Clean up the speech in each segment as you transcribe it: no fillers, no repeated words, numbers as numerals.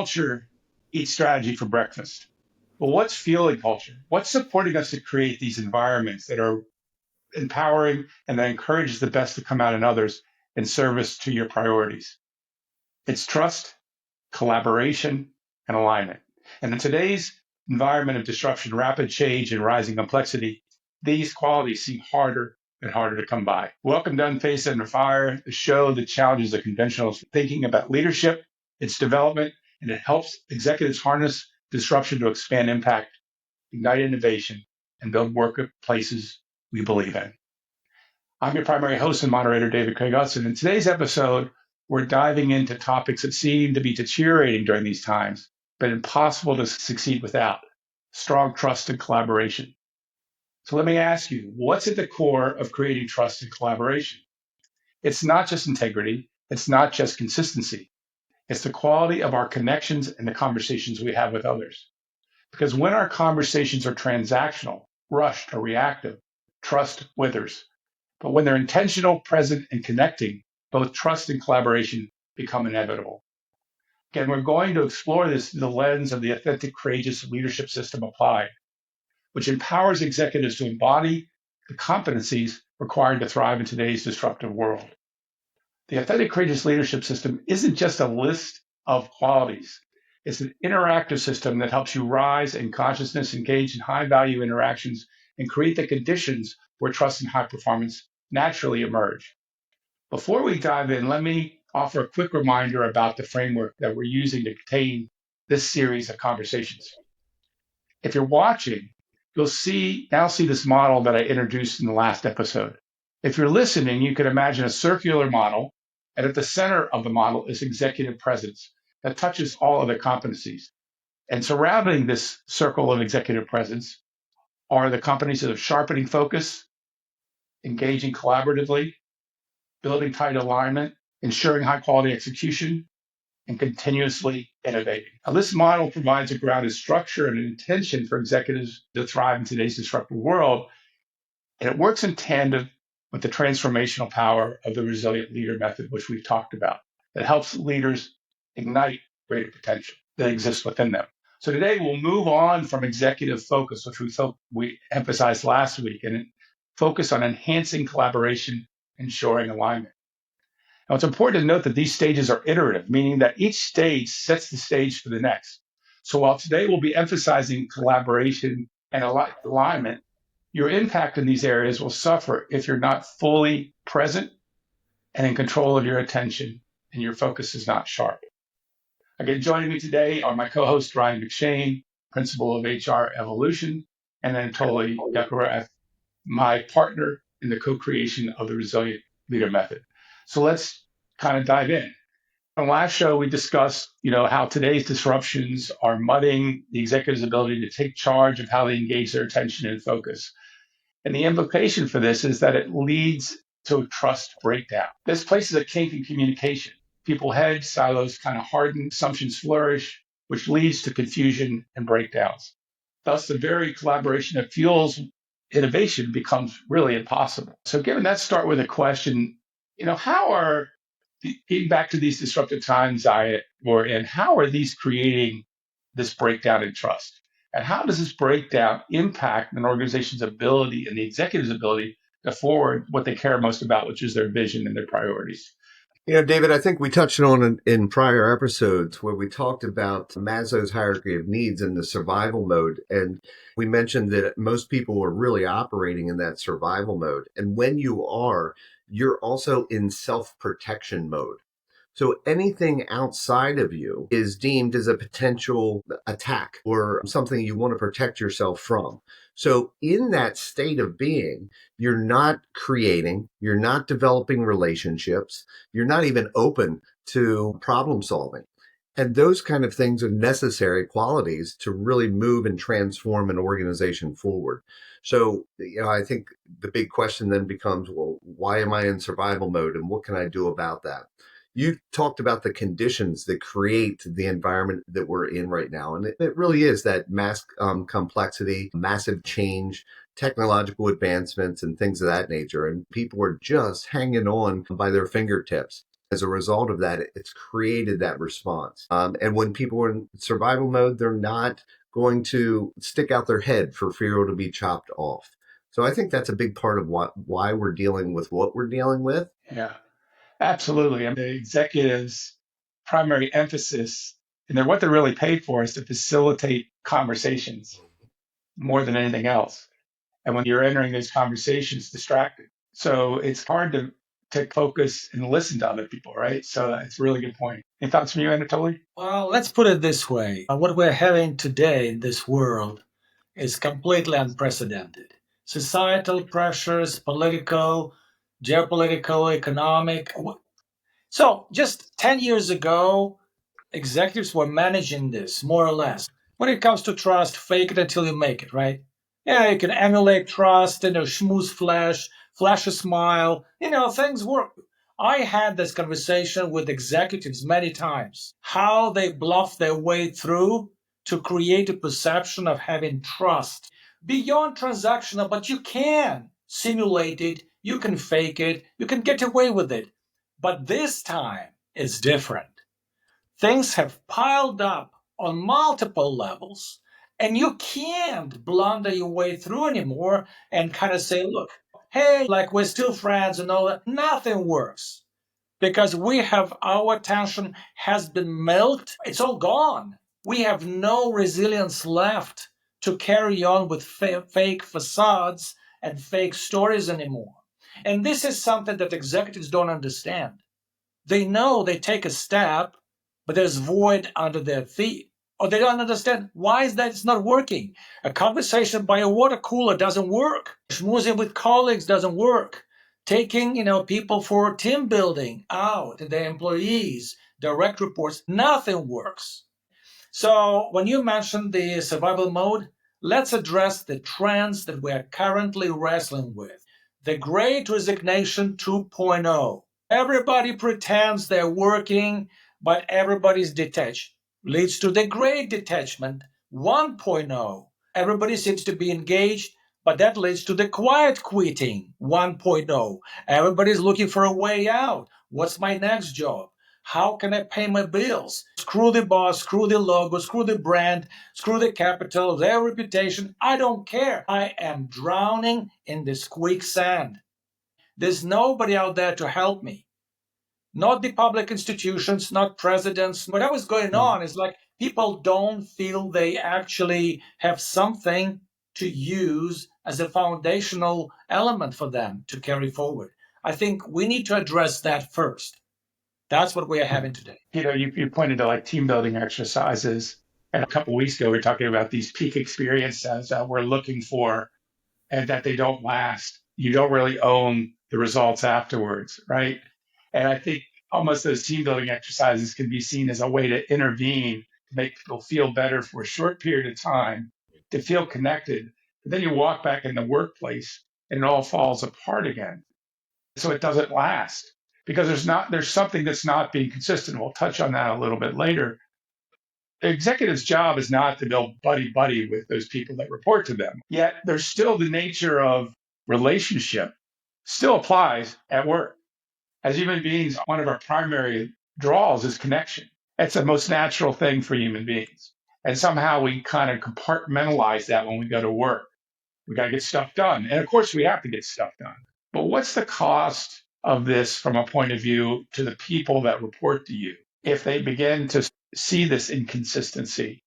culture eats strategy for breakfast. Well, what's fueling culture? What's supporting us to create these environments that are empowering and that encourages the best to come out in others in service to your priorities? It's trust, collaboration, and alignment. And in today's environment of disruption, rapid change, and rising complexity, these qualities seem harder and harder to come by. Welcome to Unfaced Under Fire, the show that challenges the conventional thinking about leadership, its development, and it helps executives harness disruption to expand impact, ignite innovation, and build workplaces we believe in. I'm your primary host and moderator, David Craig Hudson. In today's episode, we're diving into topics that seem to be deteriorating during these times, but impossible to succeed without strong trust and collaboration. So let me ask you, what's at the core of creating trust and collaboration? It's not just integrity. It's not just consistency. It's the quality of our connections and the conversations we have with others. Because when our conversations are transactional, rushed, or reactive, trust withers. But when they're intentional, present, and connecting, both trust and collaboration become inevitable. Again, we're going to explore this through the lens of the authentic, courageous leadership system applied, which empowers executives to embody the competencies required to thrive in today's disruptive world. The authentic, courageous leadership system isn't just a list of qualities. It's an interactive system that helps you rise in consciousness, engage in high-value interactions, and create the conditions where trust and high performance naturally emerge. Before we dive in, let me offer a quick reminder about the framework that we're using to contain this series of conversations. If you're watching, you'll now see this model that I introduced in the last episode. If you're listening, you can imagine a circular model, and at the center of the model is executive presence that touches all other competencies. And surrounding this circle of executive presence are the competencies of sharpening focus, engaging collaboratively, building tight alignment, ensuring high quality execution, and continuously innovating. Now, this model provides a grounded structure and an intention for executives to thrive in today's disruptive world, and it works in tandem with the transformational power of the resilient leader method, which we've talked about, that helps leaders ignite greater potential that exists within them. So today we'll move on from executive focus, which we emphasized last week, and focus on enhancing collaboration, ensuring alignment. Now, it's important to note that these stages are iterative, meaning that each stage sets the stage for the next. So while today we'll be emphasizing collaboration and alignment, your impact in these areas will suffer if you're not fully present and in control of your attention and your focus is not sharp. Again, joining me today are my co-host, Ryan McShane, Principal of HR Evolution, and Anatoly Yakurev, my partner in the co-creation of the Resilient Leader Method. So let's kind of dive in. On the last show, we discussed, how today's disruptions are mudding the executive's ability to take charge of how they engage their attention and focus. And the implication for this is that it leads to a trust breakdown. This places a kink in communication. People hedge, silos kind of harden, assumptions flourish, which leads to confusion and breakdowns. Thus, the very collaboration that fuels innovation becomes really impossible. So given that, start with a question, getting back to these disruptive times we're in, how are these creating this breakdown in trust? And how does this breakdown impact an organization's ability and the executive's ability to forward what they care most about, which is their vision and their priorities? David, I think we touched on it in prior episodes where we talked about Maslow's hierarchy of needs and the survival mode. And we mentioned that most people are really operating in that survival mode. And when you are, you're also in self-protection mode. So anything outside of you is deemed as a potential attack or something you want to protect yourself from. So in that state of being, you're not creating, you're not developing relationships, you're not even open to problem solving. And those kind of things are necessary qualities to really move and transform an organization forward. So, I think the big question then becomes, well, why am I in survival mode and what can I do about that? You talked about the conditions that create the environment that we're in right now. And it really is that mass complexity, massive change, technological advancements, and things of that nature. And people are just hanging on by their fingertips. As a result of that, it's created that response. And when people are in survival mode, they're not going to stick out their head for fear to be chopped off. So I think that's a big part of why we're dealing with what we're dealing with. Yeah, absolutely. I mean, the executives' primary emphasis and what they're really paid for is to facilitate conversations more than anything else. And when you're entering those conversations, distracted. So it's hard to focus and listen to other people, right? So it's a really good point. Any thoughts from you, Anatoly? Well, let's put it this way. What we're having today in this world is completely unprecedented. Societal pressures, political, geopolitical, economic. So just 10 years ago, executives were managing this more or less. When it comes to trust, fake it until you make it, right? Yeah, you can emulate trust, schmooze flash a smile, things work. I had this conversation with executives many times, how they bluff their way through to create a perception of having trust beyond transactional, but you can simulate it, you can fake it, you can get away with it. But this time is different. Things have piled up on multiple levels, and you can't blunder your way through anymore and kind of say, look, hey, like we're still friends and all that. Nothing works because we have our attention has been milked. It's all gone. We have no resilience left to carry on with fake facades and fake stories anymore. And this is something that executives don't understand. They know they take a step, but there's void under their feet. Or they don't understand why is that it's not working. A conversation by a water cooler doesn't work. Schmoozing with colleagues doesn't work. Taking, people for team building out, their employees, direct reports, nothing works. So when you mentioned the survival mode, let's address the trends that we are currently wrestling with. The Great Resignation 2.0. Everybody pretends they're working, but everybody's detached. Leads to the Great Detachment 1.0. Everybody seems to be engaged, but that leads to the quiet quitting 1.0. Everybody's looking for a way out. What's my next job? How can I pay my bills? Screw the boss, screw the logo, screw the brand, screw the capital, their reputation. I don't care. I am drowning in this quicksand. There's nobody out there to help me. Not the public institutions, not presidents. Whatever's going on is like people don't feel they actually have something to use as a foundational element for them to carry forward. I think we need to address that first. That's what we are having today. You pointed to like team building exercises. And a couple of weeks ago, we were talking about these peak experiences that we're looking for and that they don't last. You don't really own the results afterwards, right? And I think almost those team building exercises can be seen as a way to intervene, to make people feel better for a short period of time, to feel connected. But then you walk back in the workplace and it all falls apart again. So it doesn't last because there's something that's not being consistent. We'll touch on that a little bit later. The executive's job is not to build buddy buddy with those people that report to them. Yet there's still the nature of relationship still applies at work. As human beings, one of our primary draws is connection. It's the most natural thing for human beings. And somehow we kind of compartmentalize that when we go to work. We got to get stuff done. And of course, we have to get stuff done. But what's the cost of this from a point of view to the people that report to you? If they begin to see this inconsistency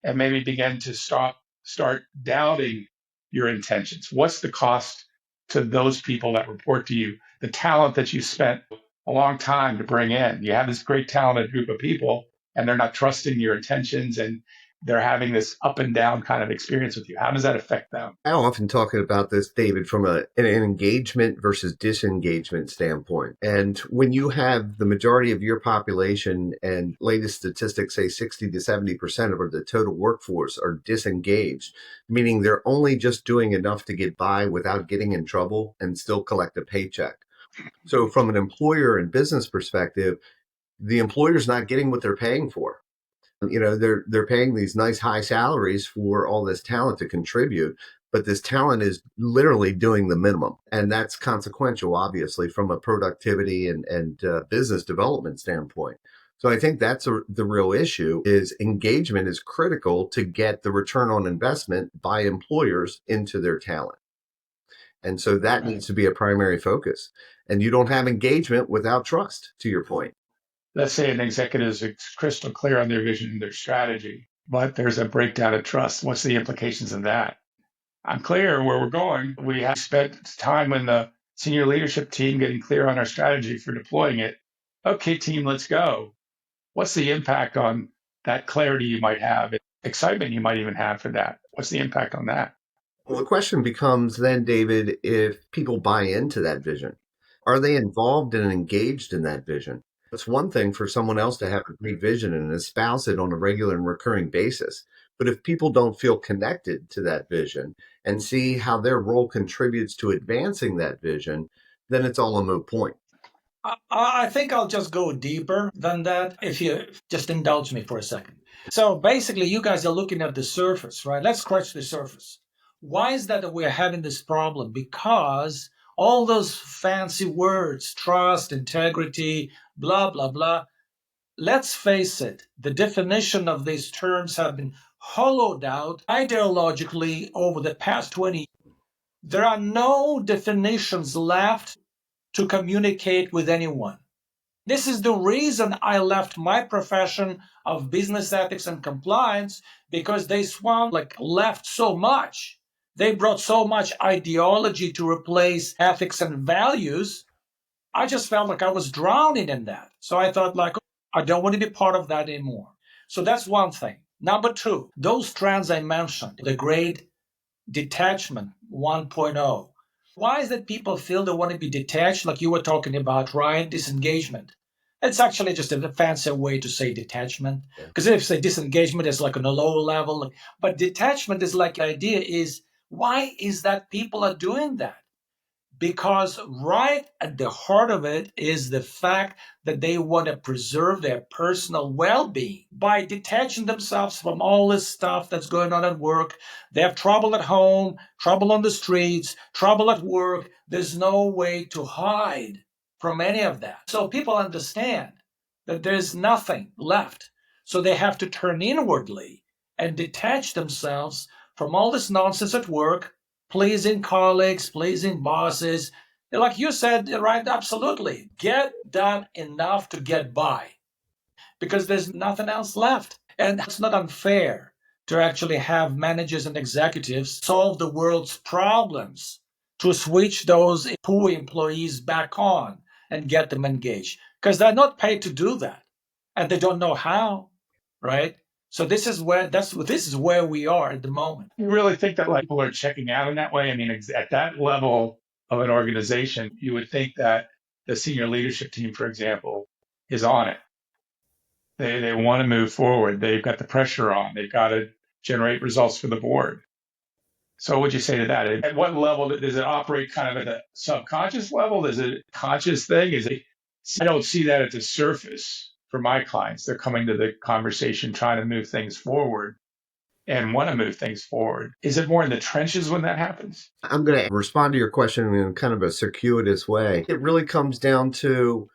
and maybe begin to start doubting your intentions, what's the cost to those people that report to you? The talent that you spent a long time to bring in. You have this great talented group of people and they're not trusting your intentions and they're having this up and down kind of experience with you. How does that affect them? I often talk about this, David, from an engagement versus disengagement standpoint. And when you have the majority of your population, and latest statistics say 60 to 70% of the total workforce are disengaged, meaning they're only just doing enough to get by without getting in trouble and still collect a paycheck. So from an employer and business perspective, the employer's not getting what they're paying for. They're paying these nice high salaries for all this talent to contribute, but this talent is literally doing the minimum. And that's consequential, obviously, from a productivity and business development standpoint. So I think that's the real issue is engagement is critical to get the return on investment by employers into their talent. And so that needs to be a primary focus. And you don't have engagement without trust, to your point. Let's say an executive is crystal clear on their vision and their strategy, but there's a breakdown of trust. What's the implications of that? I'm clear where we're going. We have spent time in the senior leadership team getting clear on our strategy for deploying it. Okay, team, let's go. What's the impact on that clarity you might have, excitement you might even have for that? What's the impact on that? Well, the question becomes then, David, if people buy into that vision, are they involved and engaged in that vision? It's one thing for someone else to have a great vision and espouse it on a regular and recurring basis. But if people don't feel connected to that vision and see how their role contributes to advancing that vision, then it's all a moot point. I think I'll just go deeper than that if you just indulge me for a second. So basically, you guys are looking at the surface, right? Let's scratch the surface. Why is that we're having this problem? Because all those fancy words, trust, integrity, blah, blah, blah, let's face it, the definition of these terms have been hollowed out ideologically over the past 20 years. There are no definitions left to communicate with anyone. This is the reason I left my profession of business ethics and compliance, because they left so much. They brought so much ideology to replace ethics and values. I just felt like I was drowning in that. So I thought I don't want to be part of that anymore. So that's one thing. Number two, those trends I mentioned, the great detachment 1.0. Why is that people feel they want to be detached, like you were talking about, Ryan? Disengagement. It's actually just a fancy way to say detachment. Because if you say disengagement is like on a low level, but detachment is like the idea is why is that people are doing that? Because right at the heart of it is the fact that they want to preserve their personal well-being by detaching themselves from all this stuff that's going on at work. They have trouble at home, trouble on the streets, trouble at work. There's no way to hide from any of that. So people understand that there's nothing left. So they have to turn inwardly and detach themselves from all this nonsense at work, pleasing colleagues, pleasing bosses. Like you said, right? Absolutely. Get done enough to get by because there's nothing else left. And it's not unfair to actually have managers and executives solve the world's problems to switch those poor employees back on and get them engaged because they're not paid to do that and they don't know how, right? So this is where we are at the moment. You really think that people are checking out in that way? I mean, at that level of an organization, you would think that the senior leadership team, for example, is on it. They want to move forward. They've got the pressure on. They've got to generate results for the board. So what would you say to that? At what level does it operate kind of at a subconscious level? Is it a conscious thing? I don't see that at the surface for my clients. They're coming to the conversation trying to move things forward and want to move things forward. Is it more in the trenches when that happens? I'm going to respond to your question in kind of a circuitous way. It really comes down to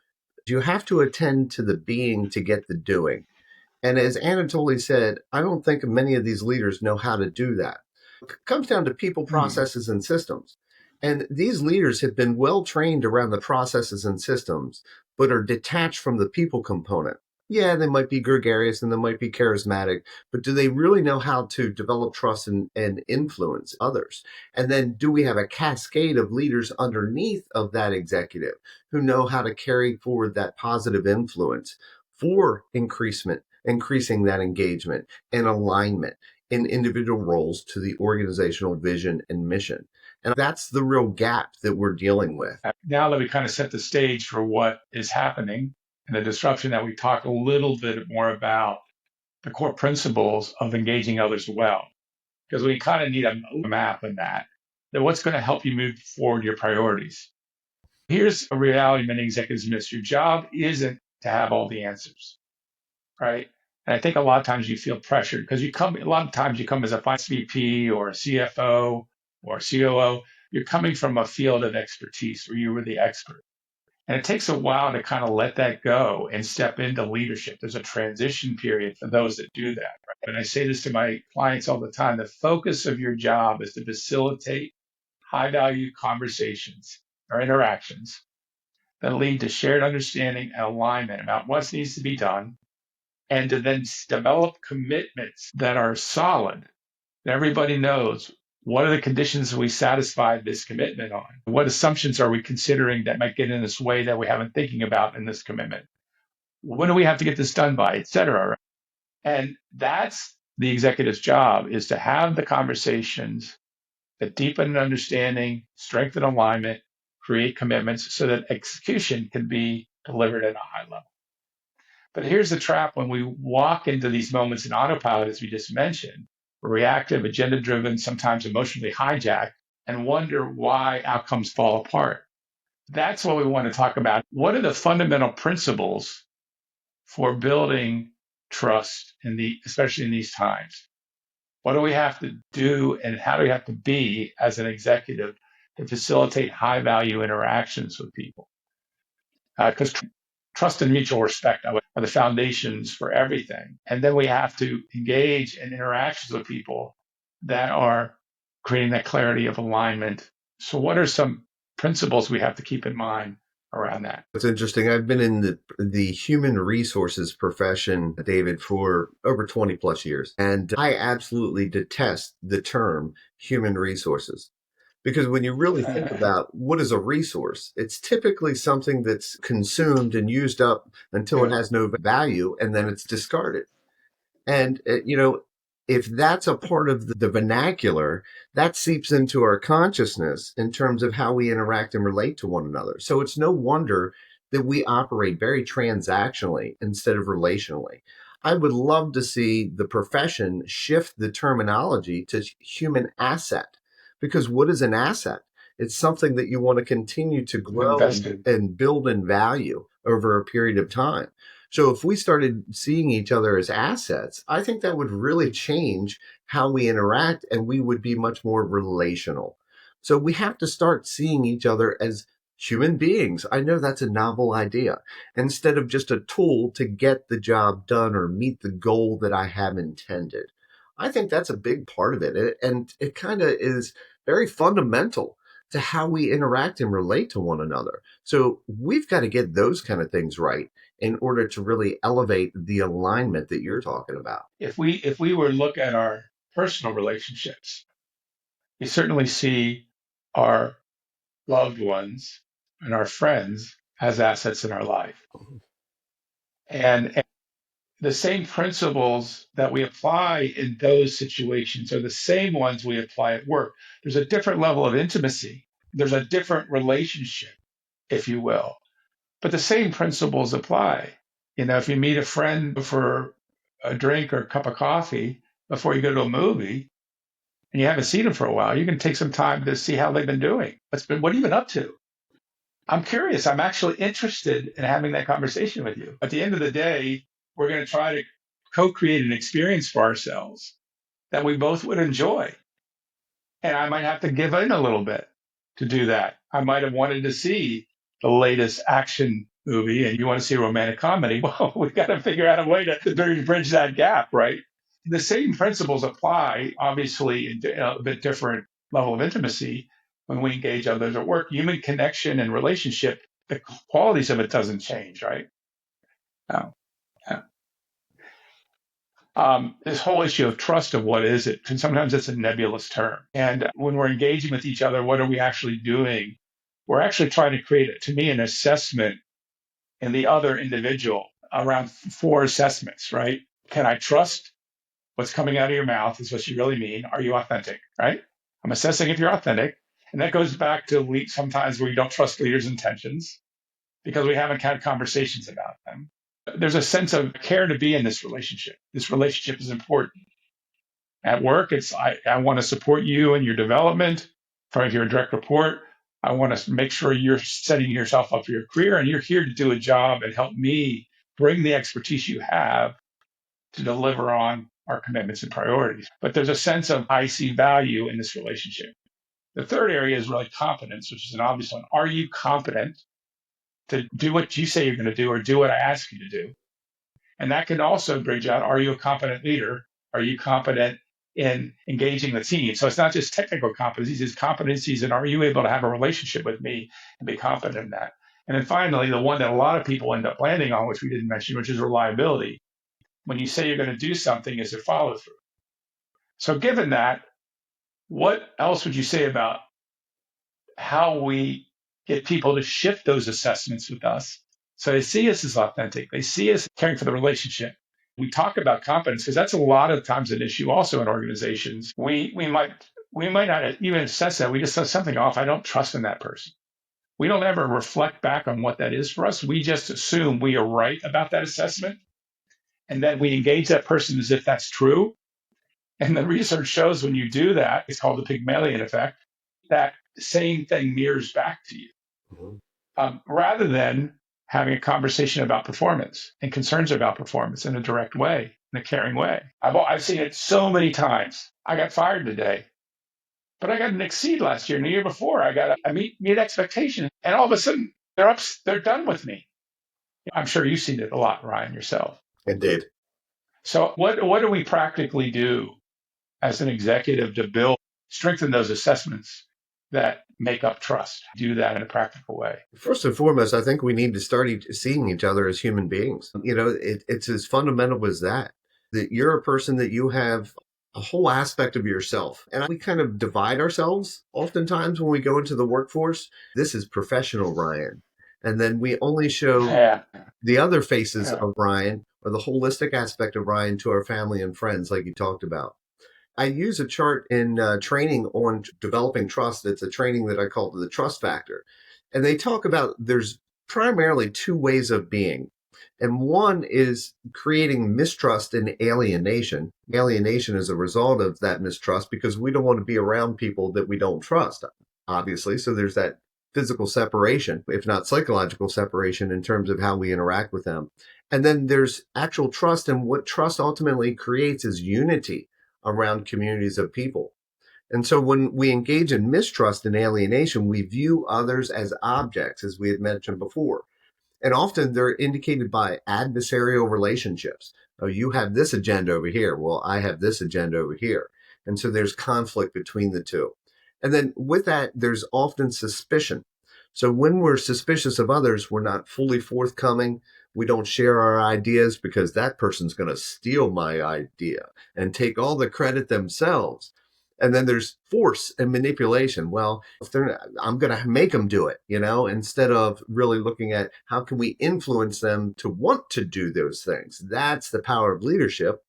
you have to attend to the being to get the doing. And as Anatoly said, I don't think many of these leaders know how to do that. It comes down to people, processes, and systems. And these leaders have been well trained around the processes and systems, but are detached from the people component. Yeah, they might be gregarious and they might be charismatic, but do they really know how to develop trust and influence others? And then do we have a cascade of leaders underneath of that executive who know how to carry forward that positive influence for increasing that engagement and alignment in individual roles to the organizational vision and mission? And that's the real gap that we're dealing with. Now that we kind of set the stage for what is happening and the disruption, that we talk a little bit more about the core principles of engaging others well, because we kind of need a map in that what's going to help you move forward your priorities. Here's a reality many executives miss. Your job isn't to have all the answers, right? And I think a lot of times you feel pressured because a lot of times you come as a finance VP or a CFO or COO, you're coming from a field of expertise where you were the expert. And it takes a while to kind of let that go and step into leadership. There's a transition period for those that do that. Right? And I say this to my clients all the time, the focus of your job is to facilitate high value conversations or interactions that lead to shared understanding and alignment about what needs to be done, and to then develop commitments that are solid. That everybody knows, what are the conditions we satisfy this commitment on? What assumptions are we considering that might get in this way that we haven't thinking about in this commitment? When do we have to get this done by, et cetera? And that's the executive's job, is to have the conversations that deepen understanding, strengthen alignment, create commitments so that execution can be delivered at a high level. But here's the trap: when we walk into these moments in autopilot, as we just mentioned, we're reactive, agenda driven, sometimes emotionally hijacked, and wonder why outcomes fall apart. That's what we want to talk about. What are the fundamental principles for building trust especially in these times? What do we have to do, and how do we have to be as an executive to facilitate high value interactions with people? Because trust and mutual respect are the foundations for everything. And then we have to engage in interactions with people that are creating that clarity of alignment. So, what are some principles we have to keep in mind around that? It's interesting. I've been in the human resources profession, David, for over 20 plus years. And I absolutely detest the term human resources. Because when you really think about what is a resource, it's typically something that's consumed and used up until it has no value, and then it's discarded. And, if that's a part of the vernacular, that seeps into our consciousness in terms of how we interact and relate to one another. So it's no wonder that we operate very transactionally instead of relationally. I would love to see the profession shift the terminology to human asset, because what is an asset? It's something that you want to continue to grow and build in value over a period of time. So if we started seeing each other as assets, I think that would really change how we interact, and we would be much more relational. So we have to start seeing each other as human beings. I know that's a novel idea, instead of just a tool to get the job done or meet the goal that I have intended. I think that's a big part of it. And it kind of is very fundamental to how we interact and relate to one another. So we've got to get those kind of things right in order to really elevate the alignment that you're talking about. If we were to look at our personal relationships, we certainly see our loved ones and our friends as assets in our life. And the same principles that we apply in those situations are the same ones we apply at work. There's a different level of intimacy. There's a different relationship, if you will, but the same principles apply. If you meet a friend for a drink or a cup of coffee before you go to a movie and you haven't seen them for a while, you can take some time to see how they've been doing. What have you been up to? I'm curious. I'm actually interested in having that conversation with you. At the end of the day, we're going to try to co-create an experience for ourselves that we both would enjoy. And I might have to give in a little bit to do that. I might have wanted to see the latest action movie and you want to see a romantic comedy. Well, we've got to figure out a way to bridge that gap, right? The same principles apply, obviously, in a bit different level of intimacy when we engage others at work. Human connection and relationship, the qualities of it doesn't change, right? No. Yeah. This whole issue of trust, of what is it? And sometimes it's a nebulous term. And when we're engaging with each other, what are we actually doing? We're actually trying to create, to me, an assessment in the other individual around four assessments, right? Can I trust what's coming out of your mouth? Is what you really mean. Are you authentic, right? I'm assessing if you're authentic. And that goes back to sometimes we don't trust leaders' intentions because we haven't had conversations about them. There's a sense of care to be in this relationship. This relationship is important. At work, I want to support you in your development. If you're a direct report, I want to make sure you're setting yourself up for your career and you're here to do a job and help me bring the expertise you have to deliver on our commitments and priorities. But there's a sense of I see value in this relationship. The third area is really competence, which is an obvious one. Are you competent to do what you say you're going to do or do what I ask you to do? And that can also bridge out, are you a competent leader? Are you competent in engaging the team? So it's not just technical competencies, it's competencies, and are you able to have a relationship with me and be confident in that? And then finally, the one that a lot of people end up landing on, which we didn't mention, which is reliability. When you say you're going to do something, is there follow through? So given that, what else would you say about how we get people to shift those assessments with us so they see us as authentic? They see us caring for the relationship. We talk about competence because that's a lot of times an issue also in organizations. We might not even assess that. We just saw something off. I don't trust in that person. We don't ever reflect back on what that is for us. We just assume we are right about that assessment. And then we engage that person as if that's true. And the research shows when you do that, it's called the Pygmalion effect, that same thing mirrors back to you. Rather than having a conversation about performance and concerns about performance in a direct way, in a caring way. I've seen it so many times. I got fired today, but I got an exceed last year and the year before. I meet expectation, and all of a sudden they're done with me. I'm sure you've seen it a lot, Ryan, yourself. Indeed. So what do we practically do as an executive to strengthen those assessments that make up trust? Do that in a practical way. First and foremost, I think we need to start seeing each other as human beings. It's as fundamental as that you're a person, that you have a whole aspect of yourself. And we kind of divide ourselves oftentimes when we go into the workforce. This is professional Ryan. And then we only show the other faces of Ryan, or the holistic aspect of Ryan, to our family and friends, like you talked about. I use a chart in training on developing trust. It's a training that I call the trust factor. And they talk about there's primarily two ways of being. And one is creating mistrust and alienation. Alienation is a result of that mistrust because we don't want to be around people that we don't trust, obviously. So there's that physical separation, if not psychological separation, in terms of how we interact with them. And then there's actual trust. And what trust ultimately creates is unity around communities of people. And so when we engage in mistrust and alienation, we view others as objects, as we had mentioned before. And often they're indicated by adversarial relationships. Oh, you have this agenda over here. Well, I have this agenda over here. And so there's conflict between the two. And then with that, there's often suspicion. So when we're suspicious of others, we're not fully forthcoming. We don't share our ideas because that person's going to steal my idea and take all the credit themselves. And then there's force and manipulation. Well, I'm going to make them do it, instead of really looking at how can we influence them to want to do those things. That's the power of leadership.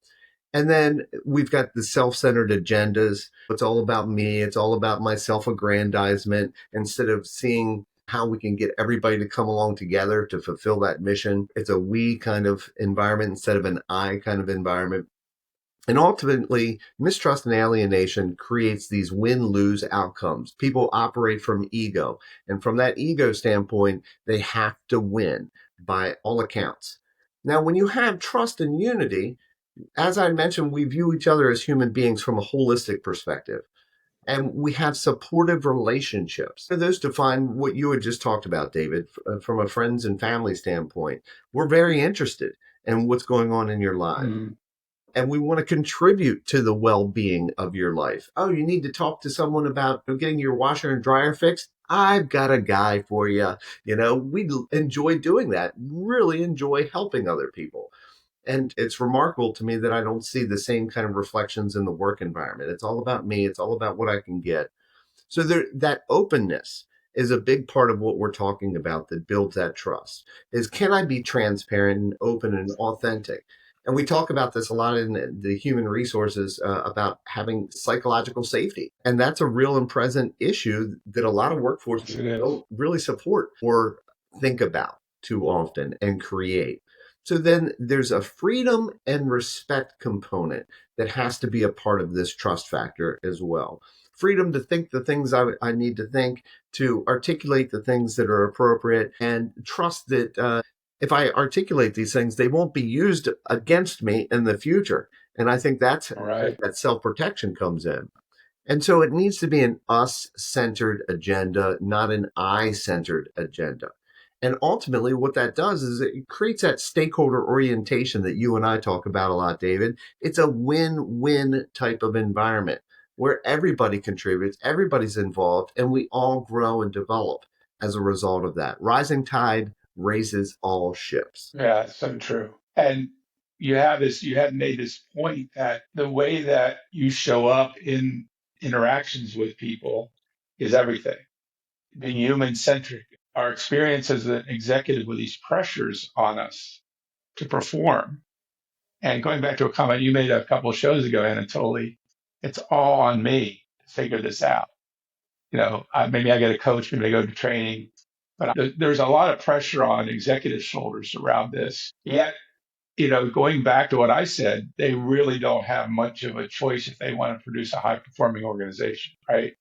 And then we've got the self-centered agendas. It's all about me. It's all about my self-aggrandizement, instead of seeing how we can get everybody to come along together to fulfill that mission. It's a we kind of environment instead of an I kind of environment. And ultimately, mistrust and alienation creates these win-lose outcomes. People operate from ego. And from that ego standpoint, they have to win by all accounts. Now, when you have trust and unity, as I mentioned, we view each other as human beings from a holistic perspective. And we have supportive relationships. Those define what you had just talked about, David, from a friends and family standpoint. We're very interested in what's going on in your life. Mm-hmm. And we want to contribute to the well-being of your life. Oh, you need to talk to someone about getting your washer and dryer fixed? I've got a guy for you. We enjoy doing that, really enjoy helping other people. And it's remarkable to me that I don't see the same kind of reflections in the work environment. It's all about me. It's all about what I can get. So that openness is a big part of what we're talking about that builds that trust. Is, can I be transparent and open and authentic? And we talk about this a lot in the human resources about having psychological safety. And that's a real and present issue that a lot of workforces don't really support or think about too often and create. So then there's a freedom and respect component that has to be a part of this trust factor as well. Freedom to think the things I need to think, to articulate the things that are appropriate, and trust that if I articulate these things, they won't be used against me in the future. And I think that's right. That self-protection comes in. And so it needs to be an us centered agenda, not an I centered agenda. And ultimately, what that does is it creates that stakeholder orientation that you and I talk about a lot, David. It's a win win type of environment where everybody contributes, everybody's involved, and we all grow and develop as a result of that. Rising tide raises all ships. Yeah, it's so true. And you had made this point that the way that you show up in interactions with people is everything. Being human centric, our experience as an executive with these pressures on us to perform. And going back to a comment you made a couple of shows ago, Anatoly, it's all on me to figure this out. Maybe I get a coach, maybe I go to training, but there's a lot of pressure on executive shoulders around this. Yet, going back to what I said, they really don't have much of a choice if they want to produce a high performing organization, right?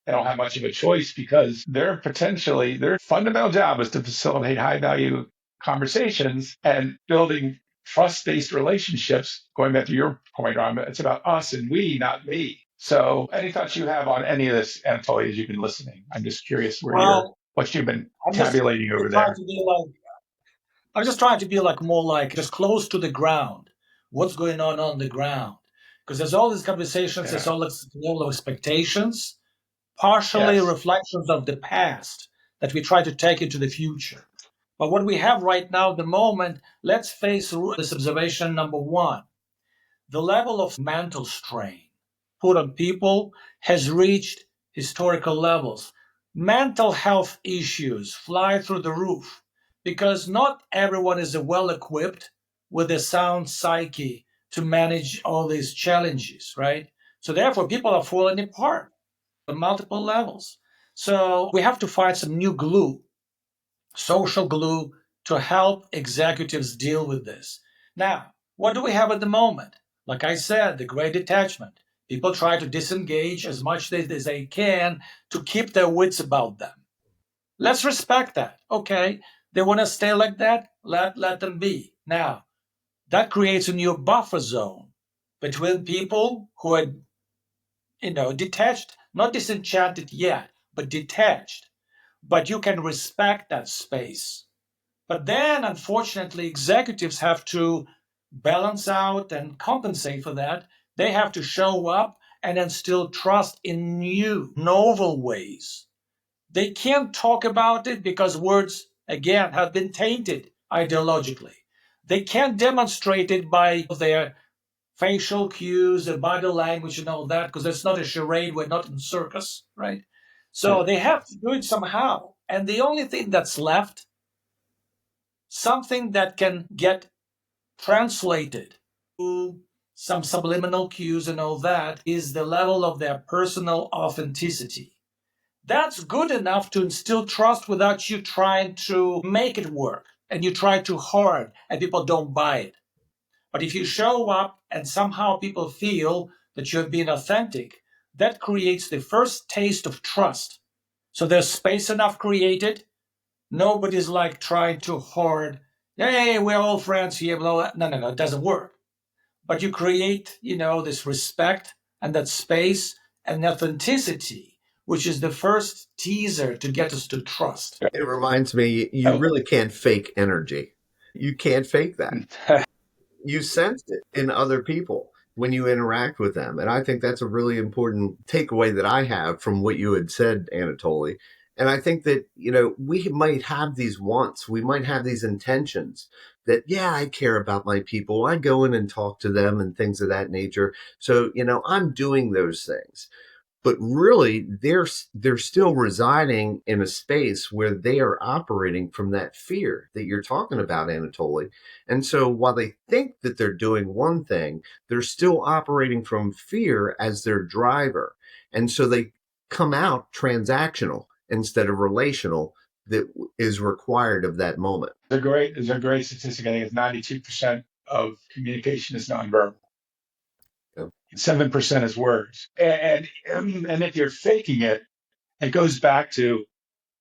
They don't have much of a choice because their fundamental job is to facilitate high value conversations and building trust based relationships. Going back to your point, Ron, it's about us and we, not me. So, any thoughts you have on any of this, Anatoly, as you've been listening? I'm just curious Well, what you've been I'm just tabulating over trying there. to be like I'm just trying to be like more like just close to the ground. What's going on the ground? Because there's all these conversations, there's Yeah. all this level of expectations, partially Yes. reflections of the past that we try to take into the future. But what we have right now, the moment, let's face this observation number one. The level of mental strain put on people has reached historical levels. Mental health issues fly through the roof because not everyone is well equipped with a sound psyche to manage all these challenges, right? So therefore, people are falling apart on multiple levels. So we have to find some new glue, social glue, to help executives deal with this. Now, what do we have at the moment? Like I said, the great detachment. People try to disengage as much as they can to keep their wits about them. Let's respect that. Okay, they want to stay like that, let them be. Now, that creates a new buffer zone between people who are, detached, not disenchanted yet, but detached. But you can respect that space. But then, unfortunately, executives have to balance out and compensate for that. They have to show up and instill trust in new, novel ways. They can't talk about it because words, again, have been tainted ideologically. They can't demonstrate it by their facial cues, their body language, and all that, because it's not a charade. We're not in circus, right? So they have to do it somehow. And the only thing that's left, something that can get translated to some subliminal cues and all that, is the level of their personal authenticity. That's good enough to instill trust without you trying to make it work and you try too hard and people don't buy it. But if you show up and somehow people feel that you have been authentic, that creates the first taste of trust. So there's space enough created. Nobody's like trying too hard. Hey, we're all friends here. Blah, blah. No, no, no, it doesn't work. But you create, this respect and that space and authenticity, which is the first teaser to get us to trust. It reminds me, you Oh, really can't fake energy. You can't fake that. You sense it in other people when you interact with them. And I think that's a really important takeaway that I have from what you had said, Anatoly. And I think that, we might have these wants, we might have these intentions that, yeah, I care about my people. I go in and talk to them and things of that nature. So, I'm doing those things, but really they're still residing in a space where they are operating from that fear that you're talking about, Anatoly. And so while they think that they're doing one thing, they're still operating from fear as their driver. And so they come out transactional instead of relational, that is required of that moment. there's a great statistic. I think it's 92% of communication is nonverbal. Yeah. 7% is words. And if you're faking it, it goes back to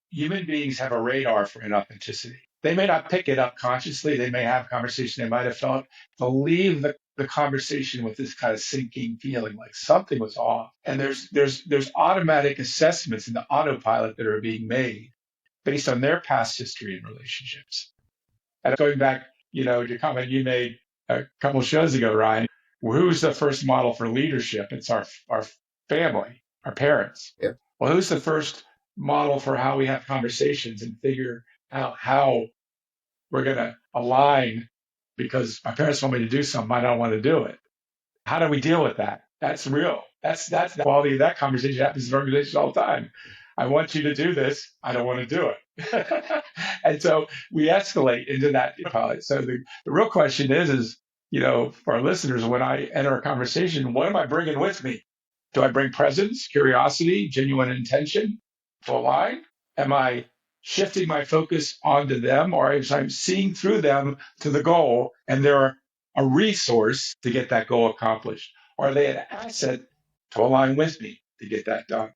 human beings have a radar for inauthenticity. They may not pick it up consciously. They may have a conversation. They might have felt, believe the the conversation with this kind of sinking feeling like something was off. And there's automatic assessments in the autopilot that are being made based on their past history and relationships. And going back, to a comment you made a couple of shows ago, Ryan, who's the first model for leadership? It's our family, our parents. Yeah. Well, who's the first model for how we have conversations and figure out how we're going to align because my parents want me to do something, I don't want to do it. How do we deal with that? That's real. That's the quality of that conversation happens in organizations all the time. I want you to do this. I don't want to do it. And so we escalate into that pilot. So the real question is, for our listeners, when I enter a conversation, what am I bringing with me? Do I bring presence, curiosity, genuine intention to align? Am I shifting my focus onto them, or am I seeing through them to the goal and they're a resource to get that goal accomplished? Or are they an asset to align with me to get that done?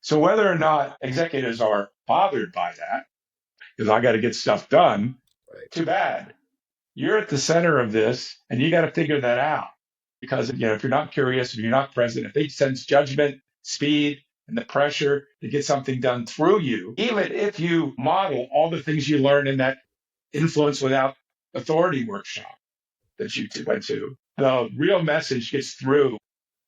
So whether or not executives are bothered by that, because I got to get stuff done, Right. too bad. You're at the center of this and you got to figure that out. Because if you're not curious, if you're not present, if they sense judgment, speed, and the pressure to get something done through you, even if you model all the things you learned in that influence without authority workshop that you went to, the real message gets through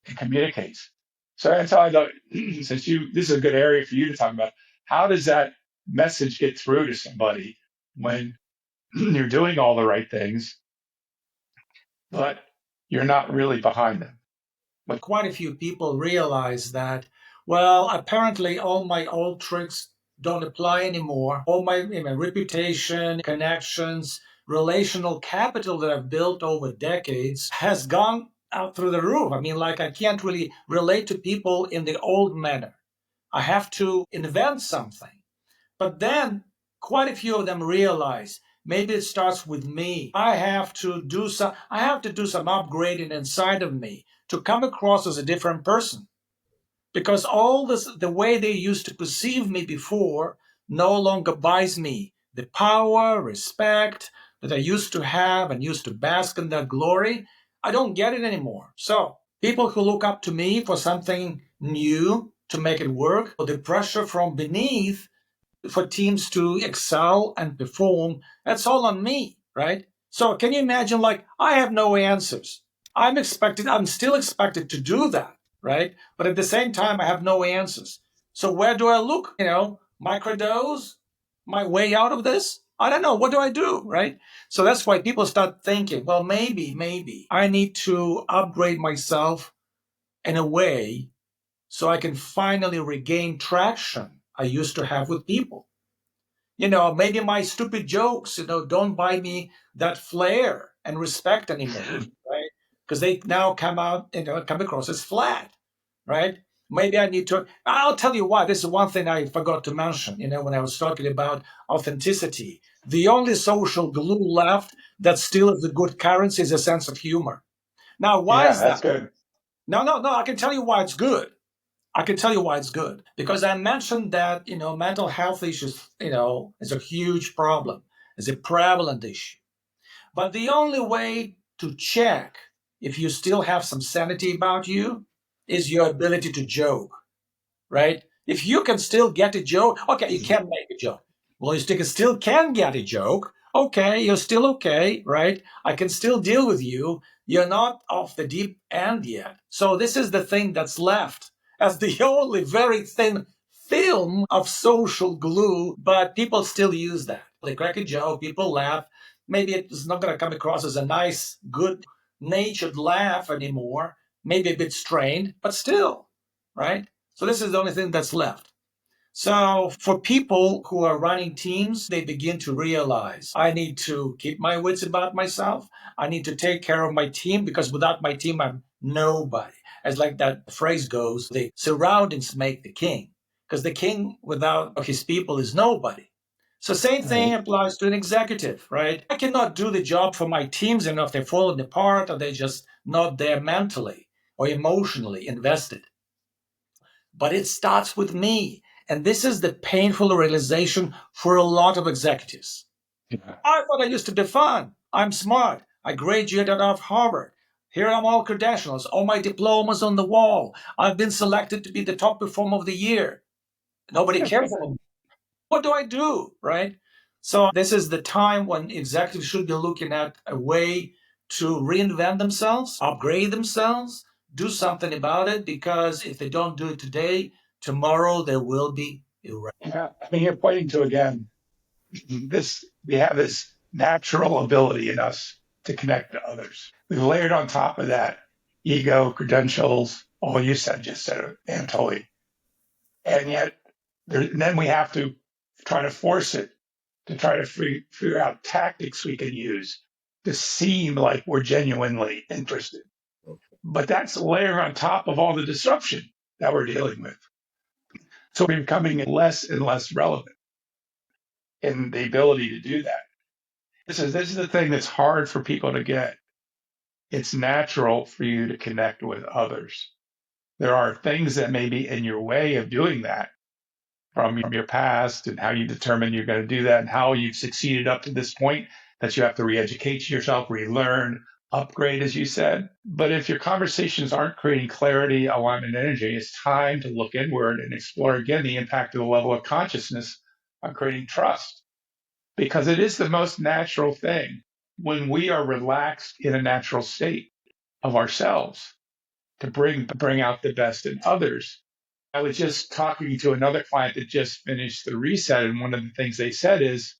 and communicates. So that's how I thought, this is a good area for you to talk about. How does that message get through to somebody when you're doing all the right things, but you're not really behind them? But quite a few people realize that, well, apparently all my old tricks don't apply anymore. All my reputation, connections, relational capital that I've built over decades has gone out through the roof. I can't really relate to people in the old manner. I have to invent something. But then quite a few of them realize maybe it starts with me. I have to do some upgrading inside of me to come across as a different person. Because all this, the way they used to perceive me before, no longer buys me the power, respect that I used to have and used to bask in that glory. I don't get it anymore. So people who look up to me for something new to make it work, or the pressure from beneath for teams to excel and perform, that's all on me, right? So can you imagine, I have no answers. I'm still expected to do that, right? But at the same time, I have no answers. So where do I look? Microdose my way out of this? I don't know. What do I do, right? So that's why people start thinking, well, maybe I need to upgrade myself in a way so I can finally regain traction I used to have with people. Maybe my stupid jokes, don't buy me that flair and respect anymore, right? Because they now come across as flat, right? Maybe I need to. I'll tell you why. This is one thing I forgot to mention. When I was talking about authenticity, the only social glue left that still is a good currency is a sense of humor. Now, why Yeah, is that's that? good. No. I can tell you why it's good. I can tell you why it's good. Because I mentioned that, mental health issues, is a huge problem, is a prevalent issue. But the only way to check if you still have some sanity about you is your ability to joke, right? If you can still get a joke, okay, you can make a joke. Well, you still can get a joke. Okay, you're still okay, right? I can still deal with you. You're not off the deep end yet. So this is the thing that's left as the only very thin film of social glue, but people still use that. They crack a joke, people laugh. Maybe it's not going to come across as a nice, good natured laugh anymore. Maybe a bit strained, but still, right? So this is the only thing that's left. So for people who are running teams, they begin to realize I need to keep my wits about myself. I need to take care of my team because without my team, I'm nobody. As like that phrase goes, the surroundings make the king because the king without his people is nobody. So same thing applies to an executive, right? I cannot do the job for my teams enough. They're falling apart or they're just not there mentally or emotionally invested. But it starts with me. And this is the painful realization for a lot of executives. Yeah. I thought I used to be fun. I'm smart. I graduated out of Harvard. Here are all credentials, all my diplomas on the wall. I've been selected to be the top performer of the year. Nobody cares about me. What do I do, right? So this is the time when executives should be looking at a way to reinvent themselves, upgrade themselves, do something about it, because if they don't do it today, tomorrow there will be irrelevant. Yeah, I mean, you're pointing to again this. We have this natural ability in us to connect to others. We've layered on top of that ego, credentials, all you said, just said it, Anatoly. And yet, and then we have to try to force it to try to figure out tactics we can use to seem like we're genuinely interested. But that's a layer on top of all the disruption that we're dealing with. So we're becoming less and less relevant in the ability to do that. This is the thing that's hard for people to get. It's natural for you to connect with others. There are things that may be in your way of doing that from your past and how you determine you're going to do that and how you've succeeded up to this point that you have to re-educate yourself, relearn, upgrade, as you said. But if your conversations aren't creating clarity, alignment, and energy, it's time to look inward and explore again the impact of the level of consciousness on creating trust. Because it is the most natural thing when we are relaxed in a natural state of ourselves to bring out the best in others. I was just talking to another client that just finished the reset, and one of the things they said is,